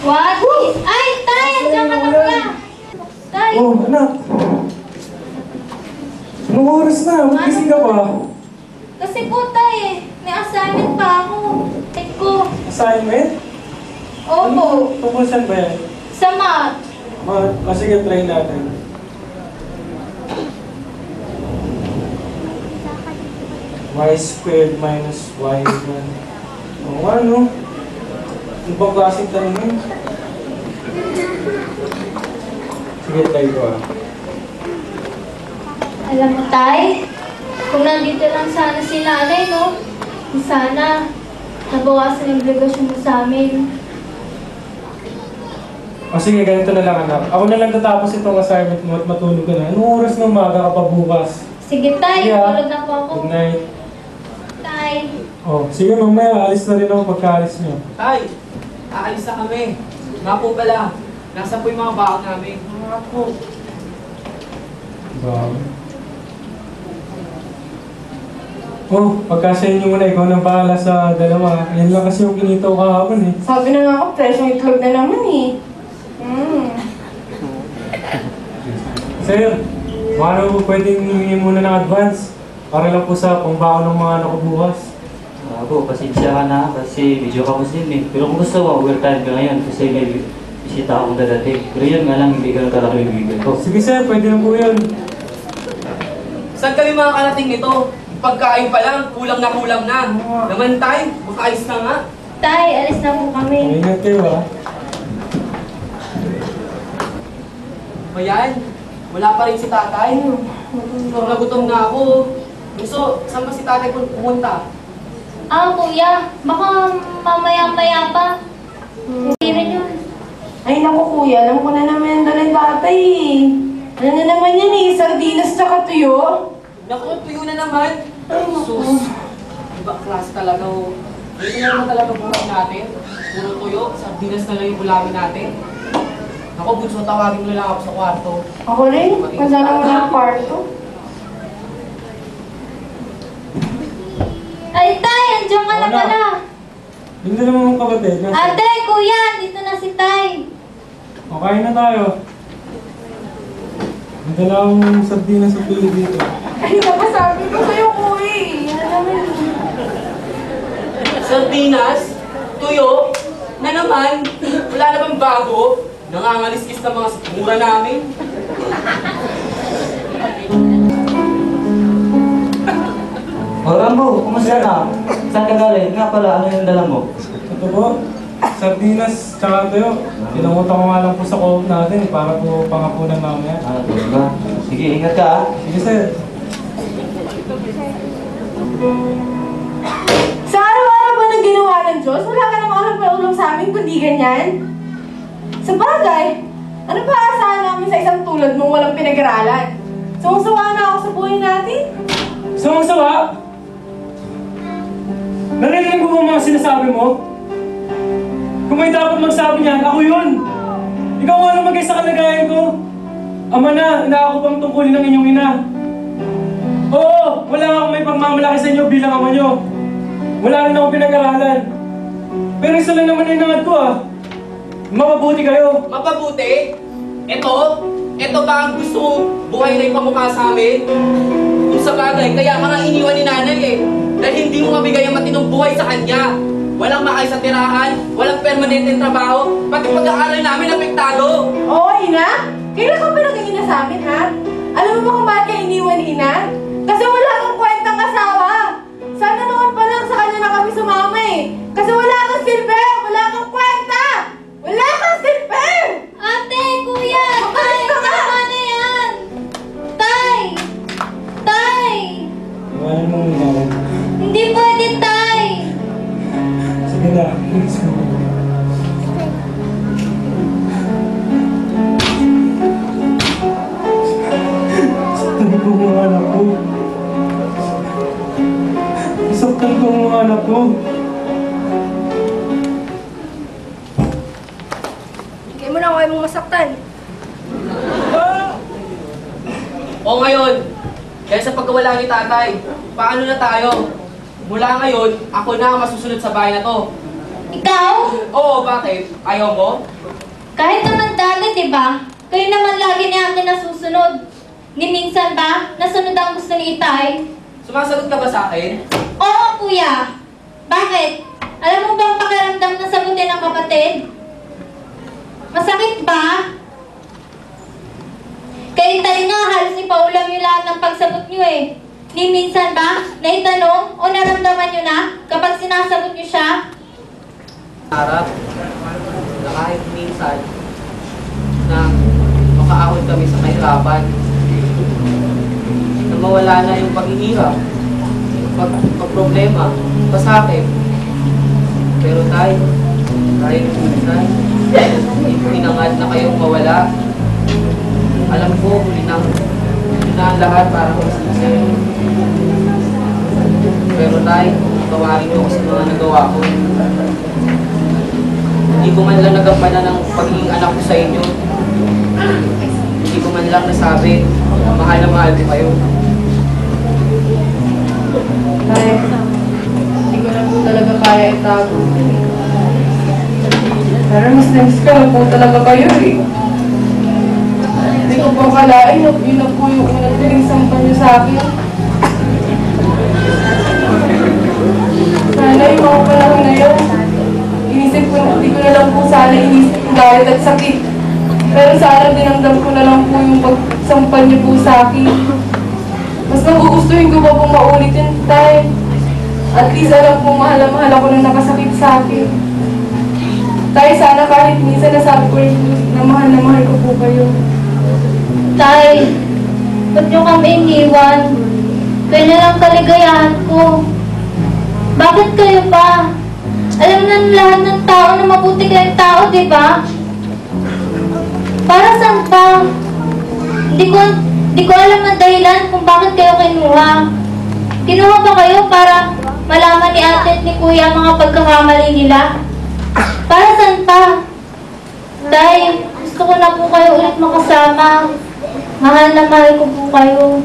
What? Ay, Tay! Andiyan ka na pala! Tay! Oh, anak. Anong oras na? Magising ka pa? Kasi po, Tay, may assignment pa ako. Take ko. Assignment? Opo. Tungkol saan ba yan? Sa math. Sige, try natin. Y squared minus y equal. Oo nga, no? Ano bang klaseng tanong yun? Sige, try ko Alam mo, Tay, kung nandito lang sana si nanay, no? Sana, nabawasan yung obligasyon mo sa amin. O sige, ganito na lang, anak. Ako na lang tatapos itong assignment mo at matulog ka na. Anong oras na umaga ka pa bukas? Sige, Tay, tulog na po ako. Good night. Tay. Oh, sige, mamaya, alis na rin ako pagka-alis niyo. Tay, aalis na kami. Nga po pala, nasa po yung mga baon namin. Nga po. Oh, pagkasya niyo muna, ikaw nang bahala sa dalawa. Yan lang kasi yung kinita ko kahapon eh. Sabi na nga ako, fresh yung itlog na naman eh. Sir, paano pwedeng humingi muna ng advance? Para lang po sa pangbaon ng mga anak ko bukas. Po, pasensya ka na kasi medyo kapos din eh. Pero kung gusto mo, overtime ka ngayon kasi may bisita akong dadating. Pero yun nga lang, hindi ka talaga yung bibigay ko. Sige sir, pwede na po yun. Saan kami mga karating nito? Pagkain pa lang, kulang na. Naman tayo, makaayos na nga. Tay, alis na po kami. Ingat kayo ah. Ayan, wala pa rin si tatay. Nagutom na ako. Gusto, saan ba si tatay pumunta? Kuya, baka mamaya-maya pa. Hindi rin yun. Ay naku kuya, alam ko na naman yung tatay eh. Ano na naman yan eh, sardinas tsaka tuyo. Naku, tuyo na naman. Sus, iba klase talaga oh. Ito na naman talaga buhay natin. Puro tuyo, sardinas na lang yung ulamin natin. Ako, Bunso, tawagin mo na lang ako sa kwarto. Ako rin, wala naman ang kwarto. Ay, Tay! Andiyan ka na Wala. pala! Yung dalawa mong kapatid. Ate, Kuya! Dito na si Tay! Okay na tayo. Ang dalawang sardinas sa pili dito. Ay napasabi ko sa'yo kuya eh. Ano naman Sardinas, tuyo, na naman, wala na bang bago? Nangangaliskis na mga mura namin. O Rambo, kumusta na? Saan ka galing? Nga pala, ano yung dala mo? Ito po, sardinas tsaka tuyo. Pinangutan ko nga lang po sa co-op natin para po pangapunan mamaya. Ah, diba? Sige, ingat ka ah. Sige sir. Sa araw-araw ba nang ginawa ng Diyos? Wala ka namang alam na ulam sa amin kundi ganyan? Sa bagay, ano pa asahan namin sa isang tulad mong walang pinag-aralan? Sumusawa na ako sa buhay natin. Sawang-sawa! Narinig mo ba mga sinasabi mo? Kung may dapat magsabi niyan, ako yun! Ikaw nga lumagay sa kalagayan ko! Ama na, inaako pang tungkulin ng inyong ina. Oo, wala akong may pagmamalaki sa inyo bilang ama nyo. Wala rin akong pinag-aralan. Pero isa lang naman inangad ko ah. Mapabuti kayo. Mapabuti? Ito ba ang gusto mong buhay na ipamukha sa amin? Kung sa bagay, kaya ka nga iniwan ni nanay eh. Dahil hindi mo mabigay ang matinong buhay sa kanya. Walang makay sa tirahan, walang permanenteng trabaho, pati pag-aaral namin apektado. Oo, Ina? Kailan ka pa naging sa amin, ha? Alam mo ba kung bakit ka iniwan, Ina? Kasi wala kang kwentang asawa. Sana noon pa lang sa kanya na kami sumama eh. Kasi wala kang silbi, wala kang kwenta. Wala kang silbi! Ate! Kuya! Tay! Makalis ka nga! Tama na yan! Tay! Tay! Iwanan mo muna ako. Hindi pwede, Tay! Sige na, please mo. Saktan ko mga anak ko. Saktan ko mga anak ko. Hindi mo na kaya mong masaktan. O ngayon, kaya sa pagkawala ni tatay, paano na tayo? Mula ngayon, ako na ang masusunod sa bahay na to. Ikaw? Oo, bakit? Ayaw mo? Kahit naman dati, di ba? Kayo naman lagi ni ate nasusunod. Ni minsan ba, nasunod ang gusto ni Itay? Sumasagot ka ba sa akin? Oo, kuya. Bakit? Alam mo bang pakiramdam na sagutin ng kapatid? Masakit ba? Kay Itay nga, halos ipaulam yung lahat ng pagsagot nyo eh. Ni minsan ba, naitanong o naramdaman nyo na kapag sinasagot nyo siya? Harap na kahit minsan na makaahon kami sa kahirapan, na mawala na yung paghihirap, pag-problema, pasakit. Pero tayo, kahit minsan, hinangad na kayong mawala. Alam ko, huli na ang lahat para kumasaya. Pero tayo, tawarin niyo ako sa mga nagawa ko. Hindi ko man lang nagampanan ng pagiging anak ko sa inyo. Hindi ko man lang nasabi na mahal ko kayo. Tay, hindi ko na po talaga kaya itago. Pero mas namiss ko na po talaga kayo eh. Hindi ko po akalain na yun na po yung unang pinagsampan niyo sa akin. Sana yung mga panahon na yun, inisip ko na, hindi ko na lang po sana inisip yung galit at sakit. Pero sana dinamdam ko na lang po yung pagsampan niyo po sa akin. Mas nagugustuhin ko pa pong maulit yun, Tay. At least alam po mahal na mahal ako nang nakasakit sa akin. Tay, sana kahit minsan nasabi ko rin na mahal ko po kayo. Tay, ba't nyo kami iniwan? Kayo na lang kaligayahan ko. Bakit kayo pa? Alam na ng lahat ng tao na mabuti kayong tao, di ba? Para saan pa? Hindi ko alam ang dahilan kung bakit kayo kinuha. Kinuha ba kayo para malaman ni ate at ni kuya ang mga pagkakamali nila? Para saan pa? Tay, gusto ko na po kayo ulit makasama. Mahal na mahal ko po kayo.